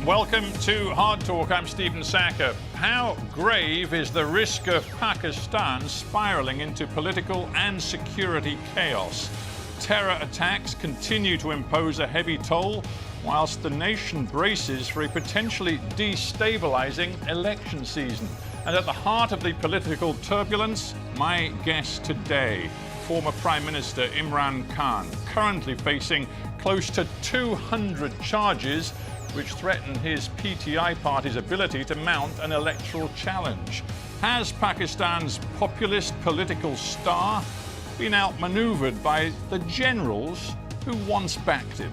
Welcome to Hard Talk. I'm Stephen Sacker. How grave is the risk of Pakistan spiralling into political and security chaos? Terror attacks continue to impose a heavy toll, whilst the nation braces for a potentially destabilising election season. And at the heart of the political turbulence, my guest today, former Prime Minister Imran Khan, currently facing close to 200 charges which threaten his PTI party's ability to mount an electoral challenge. Has Pakistan's populist political star been outmanoeuvred by the generals who once backed him?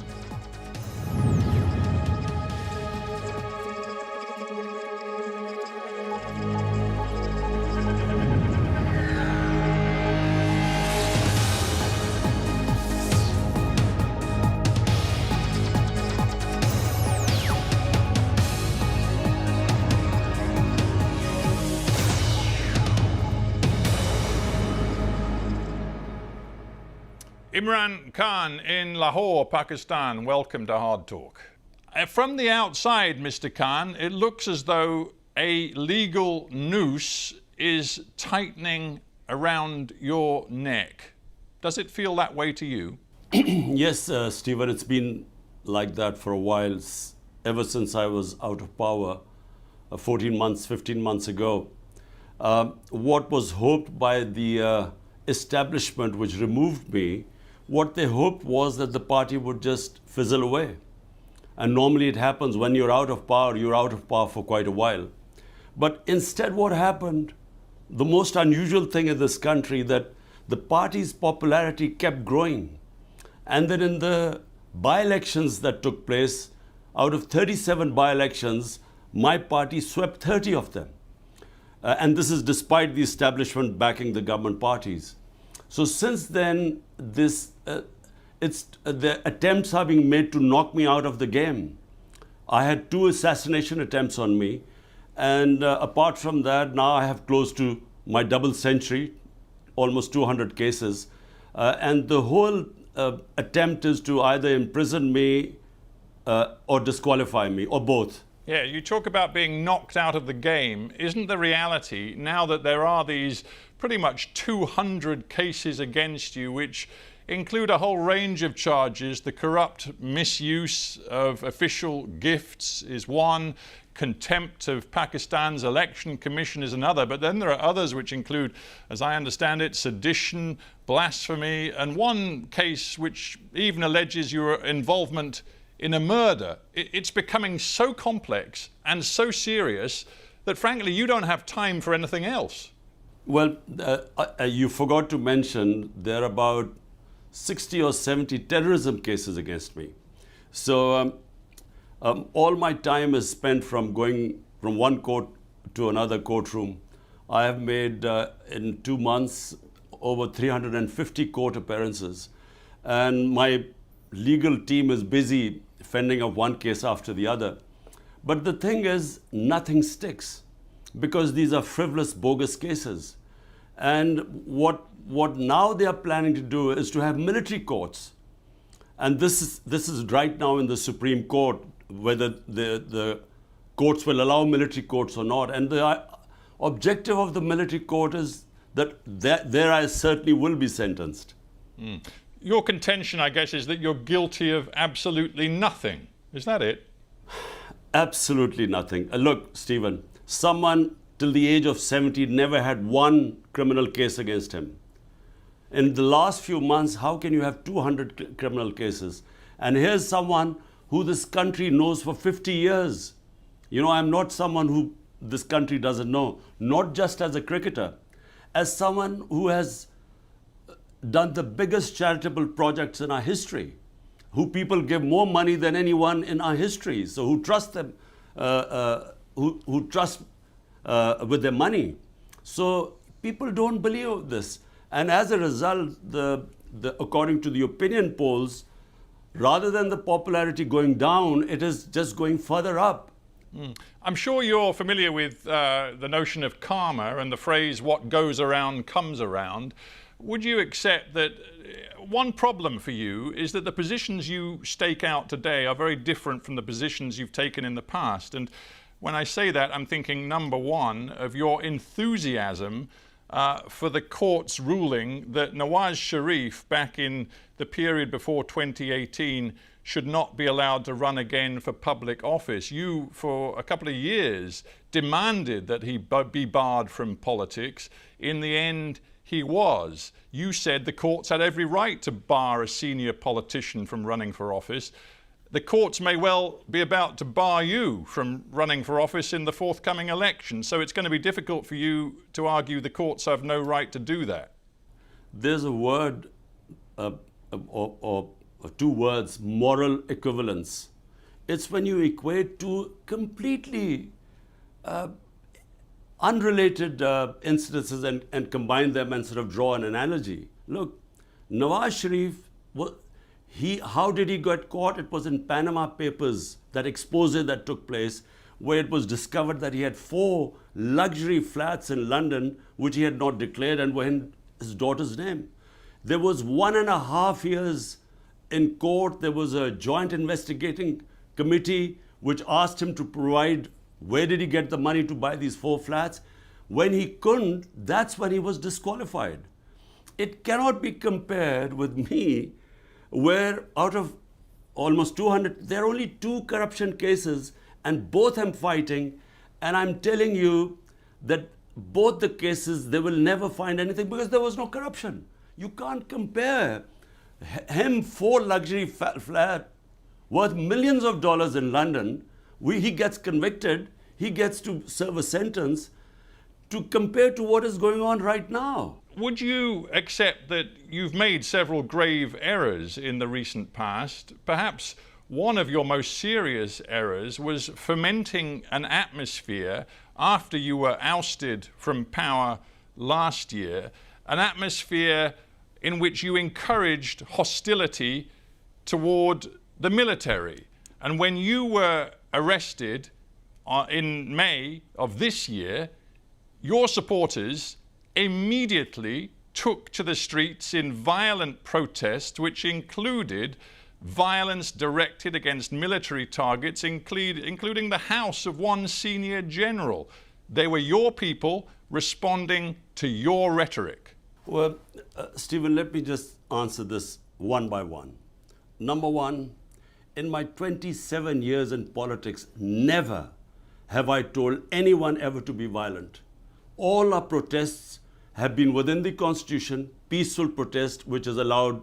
Imran Khan in Lahore, Pakistan, welcome to Hard Talk. From the outside, Mr. Khan, it looks as though a legal noose is tightening around your neck. Does it feel that way to you? Yes, Stephen, it's been like that for a while, ever since I was out of power 14 months, 15 months ago. What was hoped by the establishment which removed me, what they hoped was that the party would just fizzle away. And normally it happens when you're out of power for quite a while. But instead what happened, the most unusual thing in this country, that the party's popularity kept growing. And then in the by-elections that took place, out of 37 by-elections, my party swept 30 of them. And this is despite the establishment backing the government parties. So since then, the attempts are being made to knock me out of the game. I had 2 assassination attempts on me. And apart from that, now I have close to my double century, almost 200 cases. And the whole attempt is to either imprison me or disqualify me, or both. Yeah, you talk about being knocked out of the game. Isn't the reality, now that there are these pretty much 200 cases against you, which include a whole range of charges? The corrupt misuse of official gifts is one, contempt of Pakistan's election commission is another, but then there are others which include, as I understand it, sedition, blasphemy, and one case which even alleges your involvement in a murder. It's becoming so complex and so serious that frankly you don't have time for anything else. Well, you forgot to mention there are about 60 or 70 terrorism cases against me. So all my time is spent from going from one court to another courtroom. I have made in 2 months over 350 court appearances, and my legal team is busy fending off one case after the other. But the thing is, nothing sticks, because these are frivolous, bogus cases. And what now they are planning to do is to have military courts. And this is right now in the Supreme Court, whether the courts will allow military courts or not. And the objective of the military court is that there I certainly will be sentenced. Mm. Your contention, I guess, is that you're guilty of absolutely nothing. Is that it? Absolutely nothing. Look, Stephen, someone till the age of 70 never had one criminal case against him. In the last few months, how can you have 200 criminal cases? And here's someone who this country knows for 50 years. You know, I'm not someone who this country doesn't know, not just as a cricketer, as someone who has done the biggest charitable projects in our history, who people give more money than anyone in our history, so who trust them, who trust with their money. So people don't believe this. And as a result, according to the opinion polls, rather than the popularity going down, it is just going further up. I'm sure you're familiar with the notion of karma and the phrase, what goes around comes around. Would you accept that one problem for you is that the positions you stake out today are very different from the positions you've taken in the past. And when I say that, I'm thinking, number one, of your enthusiasm for the court's ruling that Nawaz Sharif, back in the period before 2018, should not be allowed to run again for public office. You, for a couple of years, demanded that he be barred from politics. In the end, he was. You said the courts had every right to bar a senior politician from running for office. The courts may well be about to bar you from running for office in the forthcoming election. So it's going to be difficult for you to argue the courts have no right to do that. There's a word or two words, moral equivalence. It's when you equate two completely unrelated incidences and combine them and sort of draw an analogy. Look, Nawaz Sharif, how did he get caught? It was in Panama Papers, that expose that took place, where it was discovered that he had 4 luxury flats in London, which he had not declared and were in his daughter's name. There was 1.5 years in court. There was a joint investigating committee which asked him to provide where did he get the money to buy these 4 flats. When he couldn't, that's when he was disqualified. It cannot be compared with me, where out of almost 200, there are only 2 corruption cases, and both I'm fighting, and I'm telling you that both the cases, they will never find anything because there was no corruption. You can't compare him 4 luxury flat worth millions of dollars in London. He gets convicted, he gets to serve a sentence, to compare to what is going on right now. Would you accept that you've made several grave errors in the recent past? Perhaps one of your most serious errors was fomenting an atmosphere after you were ousted from power last year, an atmosphere in which you encouraged hostility toward the military. And when you were arrested in May of this year, your supporters immediately took to the streets in violent protest, which included violence directed against military targets, including the house of one senior general. They were your people responding to your rhetoric. Well, Stephen, let me just answer this one by one. Number one, in my 27 years in politics, never have I told anyone ever to be violent. All our protests have been within the Constitution, peaceful protest, which is allowed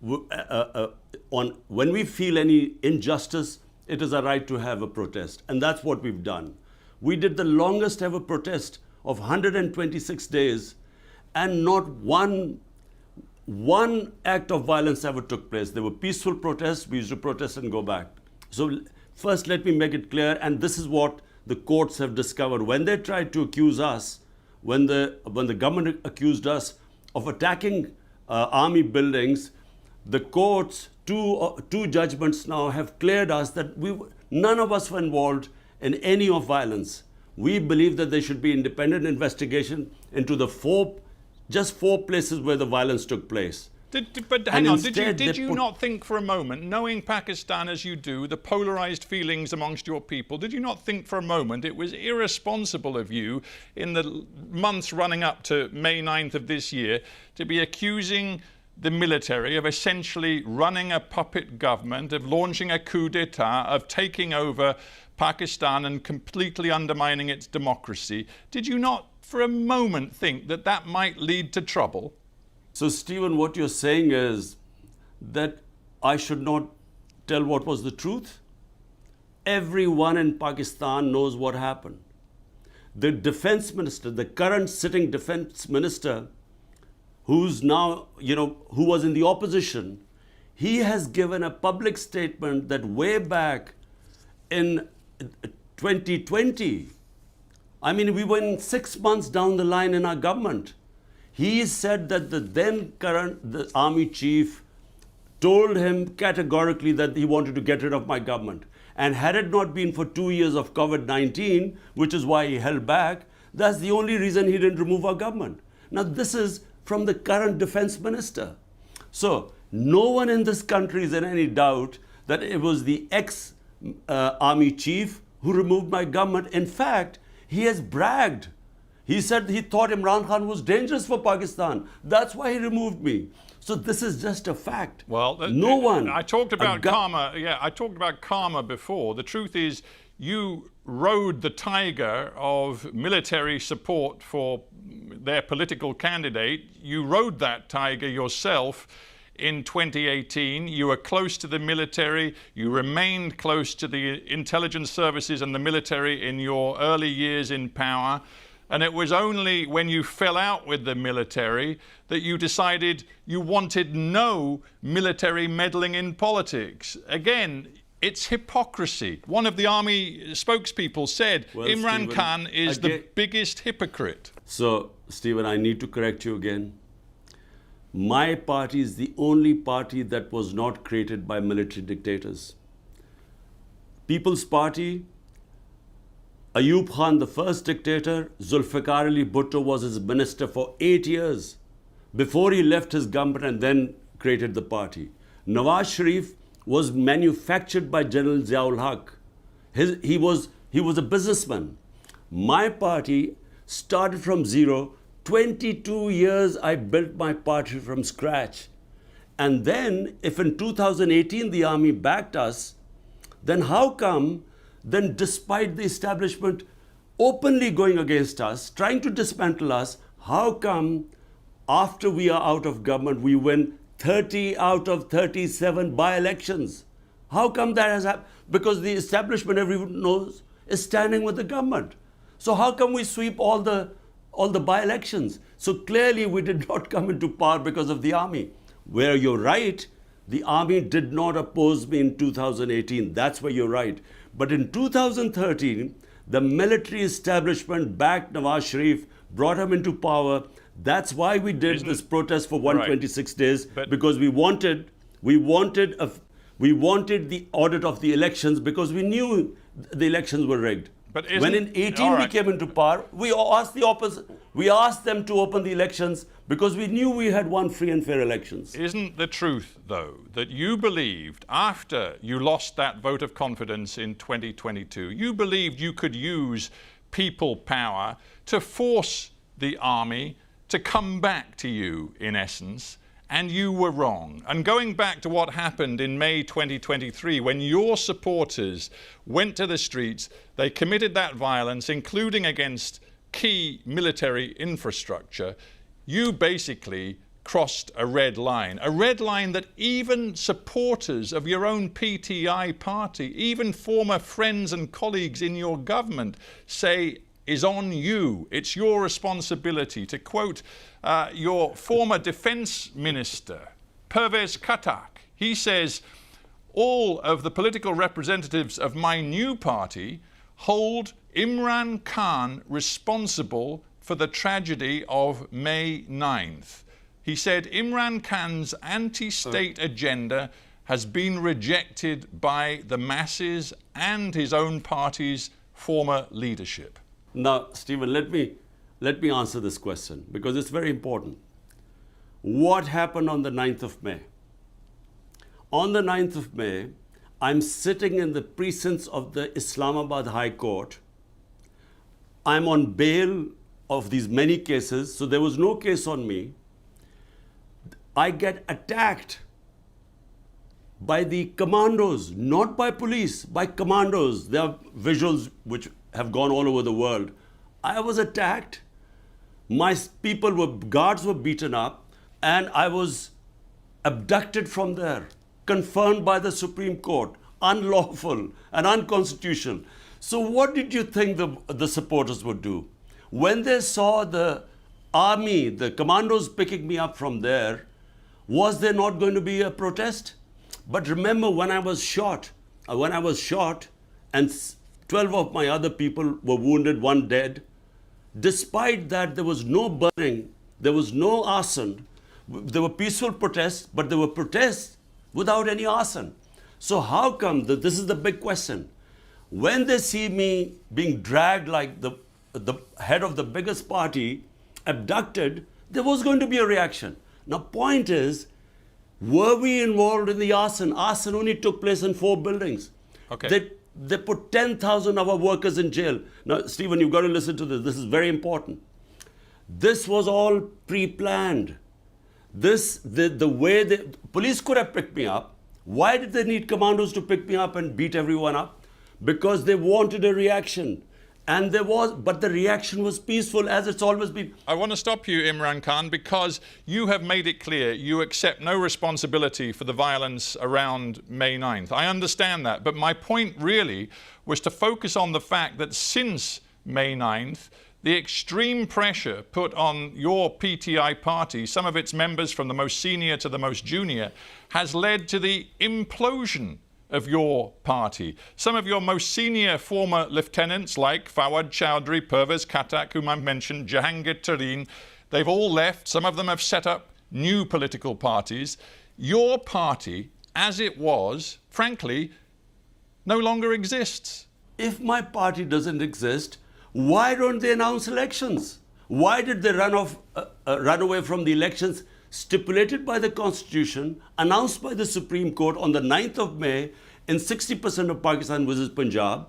when we feel any injustice, it is a right to have a protest. And that's what we've done. We did the longest ever protest of 126 days, and not one act of violence ever took place. There were peaceful protests. We used to protest and go back. So first, let me make it clear, and this is what the courts have discovered. When they tried to accuse us, when the government accused us of attacking army buildings, the courts, two judgments now have cleared us that none of us were involved in any of violence. We believe that there should be independent investigation into just four places where the violence took place. But hang on, did you not think for a moment, knowing Pakistan as you do, the polarized feelings amongst your people, did you not think for a moment it was irresponsible of you in the months running up to May 9th of this year to be accusing the military of essentially running a puppet government, of launching a coup d'etat, of taking over Pakistan and completely undermining its democracy? Did you not for a moment think that that might lead to trouble? So, Stephen, what you're saying is that I should not tell what was the truth? Everyone in Pakistan knows what happened. The defense minister, the current sitting defense minister, who's now, who was in the opposition, he has given a public statement that way back in 2020, we were 6 months down the line in our government. He said that the army chief told him categorically that he wanted to get rid of my government. And had it not been for 2 years of COVID-19, which is why he held back, that's the only reason he didn't remove our government. Now, this is from the current defense minister. So no one in this country is in any doubt that it was the ex-army chief who removed my government. In fact, he has bragged. He said he thought Imran Khan was dangerous for Pakistan. That's why he removed me. So this is just a fact. Well, no one. I talked about karma. Yeah, I talked about karma before. The truth is, you rode the tiger of military support for their political candidate. You rode that tiger yourself in 2018. You were close to the military. You remained close to the intelligence services and the military in your early years in power. And it was only when you fell out with the military that you decided you wanted no military meddling in politics. Again, it's hypocrisy. One of the army spokespeople said Imran Stephen, Khan is the biggest hypocrite. So, Stephen, I need to correct you again. My party is the only party that was not created by military dictators. People's Party, Ayub Khan, the first dictator, Zulfikar Ali Bhutto was his minister for 8 years before he left his government and then created the party. Nawaz Sharif was manufactured by General Ziaul Haq. He was a businessman. My party started from zero. 22 years I built my party from scratch. And then, if in 2018 the army backed us, then how come, then despite the establishment openly going against us, trying to dismantle us, how come after we are out of government, we win 30 out of 37 by-elections? How come that has happened? Because the establishment, everyone knows, is standing with the government. So how come we sweep all the by-elections? So clearly we did not come into power because of the army. Where you're right, the army did not oppose me in 2018. That's where you're right. But in 2013, the military establishment backed Nawaz Sharif, brought him into power. That's why we did this protest for 126 days, because we wanted the audit of the elections, because we knew the elections were rigged. But when in 18 we came into power, we asked the opposite. We asked them to open the elections because we knew we had won free and fair elections. Isn't the truth, though, that you believed after you lost that vote of confidence in 2022, you believed you could use people power to force the army to come back to you, in essence, and you were wrong. And going back to what happened in May 2023, when your supporters went to the streets, they committed that violence, including against key military infrastructure, you basically crossed a red line that even supporters of your own PTI party, even former friends and colleagues in your government say is on you. It's your responsibility. To quote your former defense minister, Pervez Katak, he says, all of the political representatives of my new party hold Imran Khan responsible for the tragedy of May 9th. He said Imran Khan's anti-state agenda has been rejected by the masses and his own party's former leadership. Now, Stephen, let me answer this question because it's very important. What happened on the 9th of May? On the 9th of May, I'm sitting in the precincts of the Islamabad High Court. I'm on bail of these many cases, so there was no case on me. I get attacked by the commandos, not by police, by commandos. There are visuals which have gone all over the world. I was attacked. My guards were beaten up, and I was abducted from there, confirmed by the Supreme Court, unlawful and unconstitutional. So what did you think the supporters would do? When they saw the army, the commandos picking me up from there, was there not going to be a protest? But remember, when I was shot, and 12 of my other people were wounded, one dead, despite that, there was no burning, there was no arson. There were peaceful protests, but there were protests without any arson. So how come, this is the big question, when they see me being dragged like the head of the biggest party, abducted, there was going to be a reaction. Now, point is, Were we involved in the arson? Arson only took place in 4 buildings. Okay. They put 10,000 of our workers in jail. Now, Stephen, you've got to listen to this. This is very important. This was all pre-planned. The way the police could have picked me up. Why did they need commandos to pick me up and beat everyone up? Because they wanted a reaction. And but the reaction was peaceful, as it's always been. I want to stop you, Imran Khan, because you have made it clear you accept no responsibility for the violence around May 9th. I understand that, but my point really was to focus on the fact that since May 9th, the extreme pressure put on your PTI party, some of its members from the most senior to the most junior, has led to the implosion of your party. Some of your most senior former lieutenants like Fawad Chowdhury, Pervez Khattak, whom I've mentioned, Jahangir Tareen, they've all left. Some of them have set up new political parties. Your party, as it was, frankly, no longer exists. If my party doesn't exist, why don't they announce elections? Why did they run away from the elections stipulated by the Constitution, announced by the Supreme Court on the 9th of May in 60% of Pakistan versus Punjab?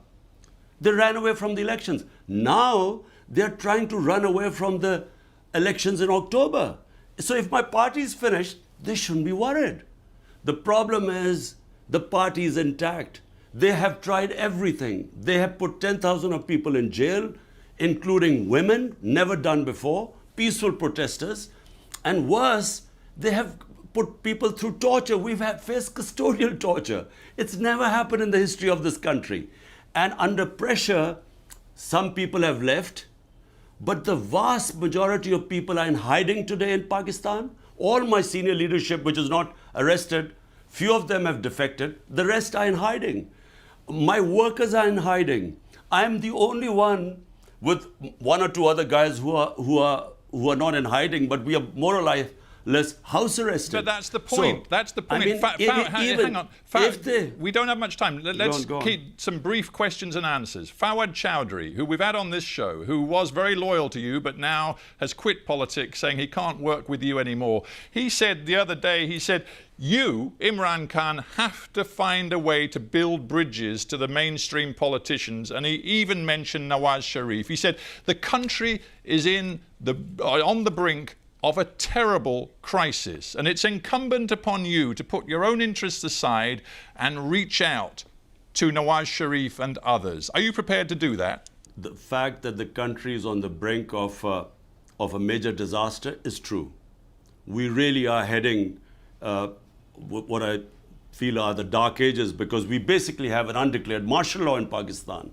They ran away from the elections. Now they're trying to run away from the elections in October. So if my party is finished, they shouldn't be worried. The problem is the party is intact. They have tried everything. They have put 10,000 of people in jail, including women, never done before, peaceful protesters. And worse, they have put people through torture. We've faced custodial torture. It's never happened in the history of this country. And under pressure, some people have left, but the vast majority of people are in hiding today in Pakistan. All my senior leadership, which is not arrested, few of them have defected. The rest are in hiding. My workers are in hiding. I am the only one with 1 or 2 other guys who are not in hiding, but we are more or less house arrested. But that's the point. So, that's the point. I mean, Hang on. We don't have much time. Let's go on. keep some brief questions and answers. Fawad Chowdhury, who we've had on this show, who was very loyal to you, but now has quit politics, saying he can't work with you anymore. He said the other day, you, Imran Khan, have to find a way to build bridges to the mainstream politicians. And he even mentioned Nawaz Sharif. He said the country is on the brink of a terrible crisis. And it's incumbent upon you to put your own interests aside and reach out to Nawaz Sharif and others. Are you prepared to do that? The fact that the country is on the brink of a major disaster is true. We really are heading what I feel are the dark ages, because we basically have an undeclared martial law in Pakistan.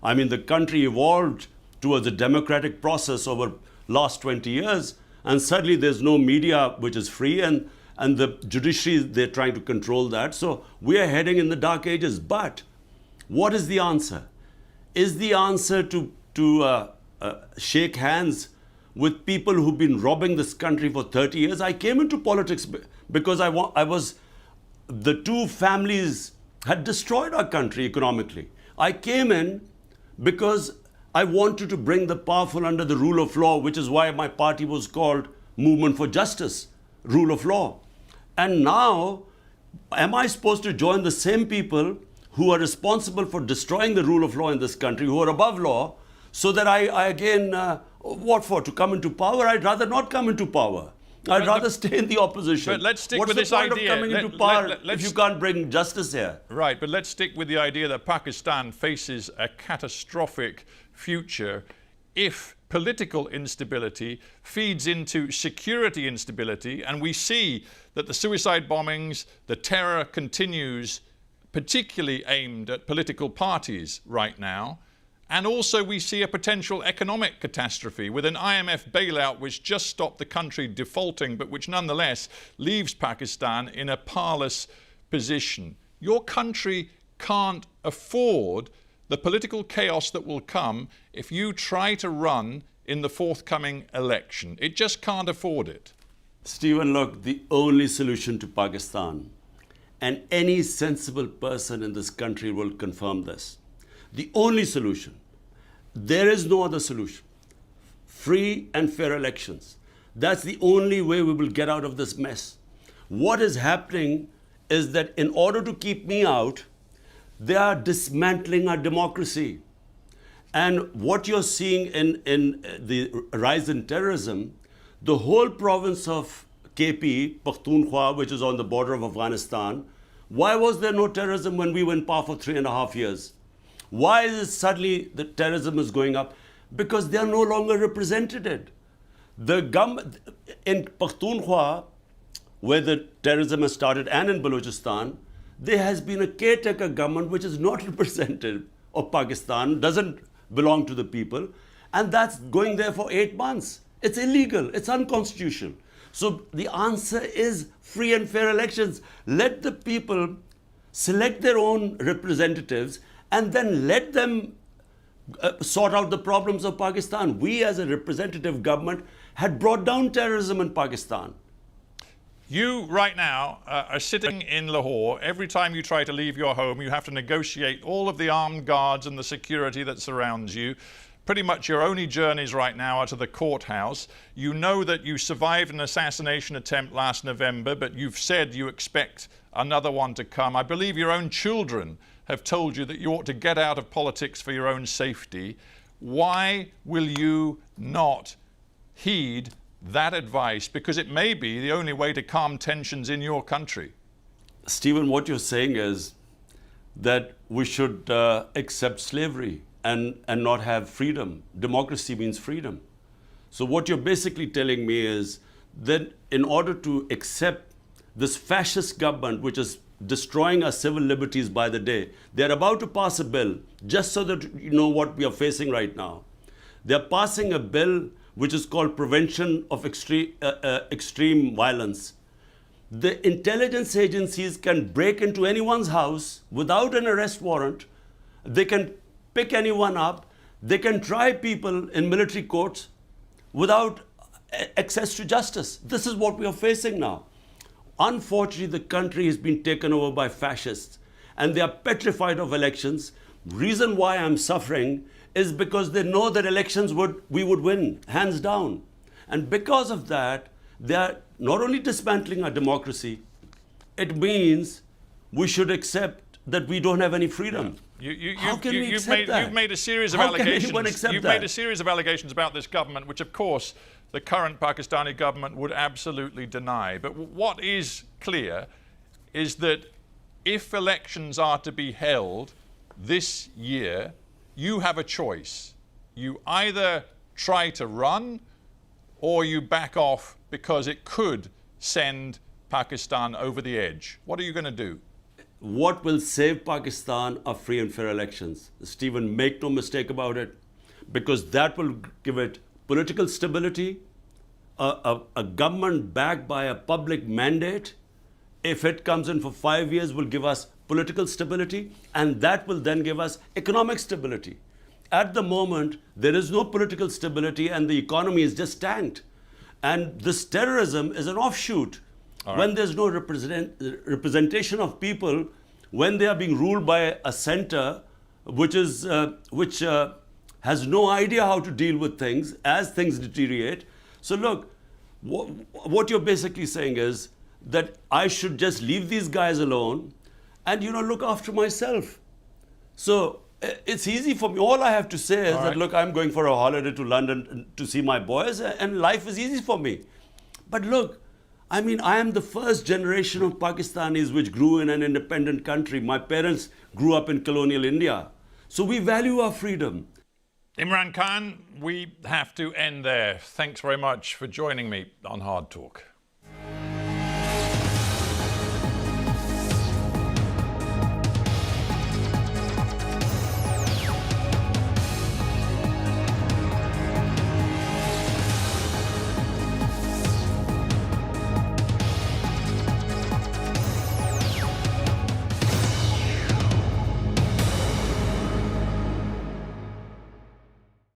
I mean, the country evolved towards a democratic process over last 20 years, and suddenly there's no media which is free, and the judiciary, they're trying to control that. So we are heading in the dark ages. But what is the answer? Is the answer to shake hands with people who've been robbing this country for 30 years? I came into politics because the 2 families had destroyed our country economically. I came in because I wanted to bring the powerful under the rule of law, which is why my party was called Movement for Justice, Rule of Law. And now, am I supposed to join the same people who are responsible for destroying the rule of law in this country, who are above law, so that I again, what for? To come into power? I'd rather not come into power. I'd rather stay in the opposition. But let's stick with this idea. idea. Of coming into power if you can't bring justice here? Right, but let's stick with the idea that Pakistan faces a catastrophic future if political instability feeds into security instability, and we see that the suicide bombings, the terror continues, particularly aimed at political parties right now. And also we see a potential economic catastrophe with an IMF bailout which just stopped the country defaulting, but which nonetheless leaves Pakistan in a parlous position. Your country can't afford the political chaos that will come if you try to run in the forthcoming election. It just can't afford it. Stephen, look, the only solution to Pakistan, and any sensible person in this country will confirm this, the only solution, there is no other solution. Free and fair elections. That's the only way we will get out of this mess. What is happening is that in order to keep me out, they are dismantling our democracy. And what you're seeing in the rise in terrorism, the whole province of KP, Pakhtunkhwa, which is on the border of Afghanistan, why was there no terrorism when we were in power for 3.5 years? Why is it suddenly the terrorism is going up? Because they are no longer represented. The government in Pakhtunkhwa, where the terrorism has started, and in Balochistan, there has been a caretaker government which is not representative of Pakistan, doesn't belong to the people, and that's going there for 8 months. It's illegal, it's unconstitutional. So the answer is free and fair elections. Let the people select their own representatives and then let them sort out the problems of Pakistan. We as a representative government had brought down terrorism in Pakistan. You, right now, are sitting in Lahore. Every time you try to leave your home, you have to negotiate all of the armed guards and the security that surrounds you. Pretty much your only journeys right now are to the courthouse. You know that you survived an assassination attempt last November, but you've said you expect another one to come. I believe your own children have told you that you ought to get out of politics for your own safety. Why will you not heed that advice? Because it may be the only way to calm tensions in your country. Stephen, what you're saying is that we should accept slavery and not have freedom. Democracy means freedom. So what you're basically telling me is that in order to accept this fascist government, which is destroying our civil liberties by the day, they're about to pass a bill, just so that you know what we are facing right now. They're passing a bill which is called Prevention of Extreme Violence. The intelligence agencies can break into anyone's house without an arrest warrant. They can pick anyone up. They can try people in military courts without access to justice. This is what we are facing now. Unfortunately, the country has been taken over by fascists and they are petrified of elections. Reason why I'm suffering is because they know that elections we would win, hands down. And because of that, they are not only dismantling our democracy, it means we should accept that we don't have any freedom. How can we accept that? You've made a series of allegations. You've made a series of allegations about this government, which of course the current Pakistani government would absolutely deny. But what is clear is that if elections are to be held this year, you have a choice. You either try to run or you back off because it could send Pakistan over the edge. What are you going to do? What will save Pakistan are free and fair elections. Stephen, make no mistake about it, because that will give it political stability, a government backed by a public mandate. If it comes in for 5 years, will give us political stability, and that will then give us economic stability. At the moment, there is no political stability and the economy is just tanked. And this terrorism is an offshoot. Right. When there's no representation of people, when they are being ruled by a center which has no idea how to deal with things as things deteriorate. So look, what you're basically saying is that I should just leave these guys alone and, look after myself. So it's easy for me. All I have to say is that, look, I'm going for a holiday to London to see my boys and life is easy for me. But look, I am the first generation of Pakistanis which grew in an independent country. My parents grew up in colonial India. So we value our freedom. Imran Khan, we have to end there. Thanks very much for joining me on Hard Talk.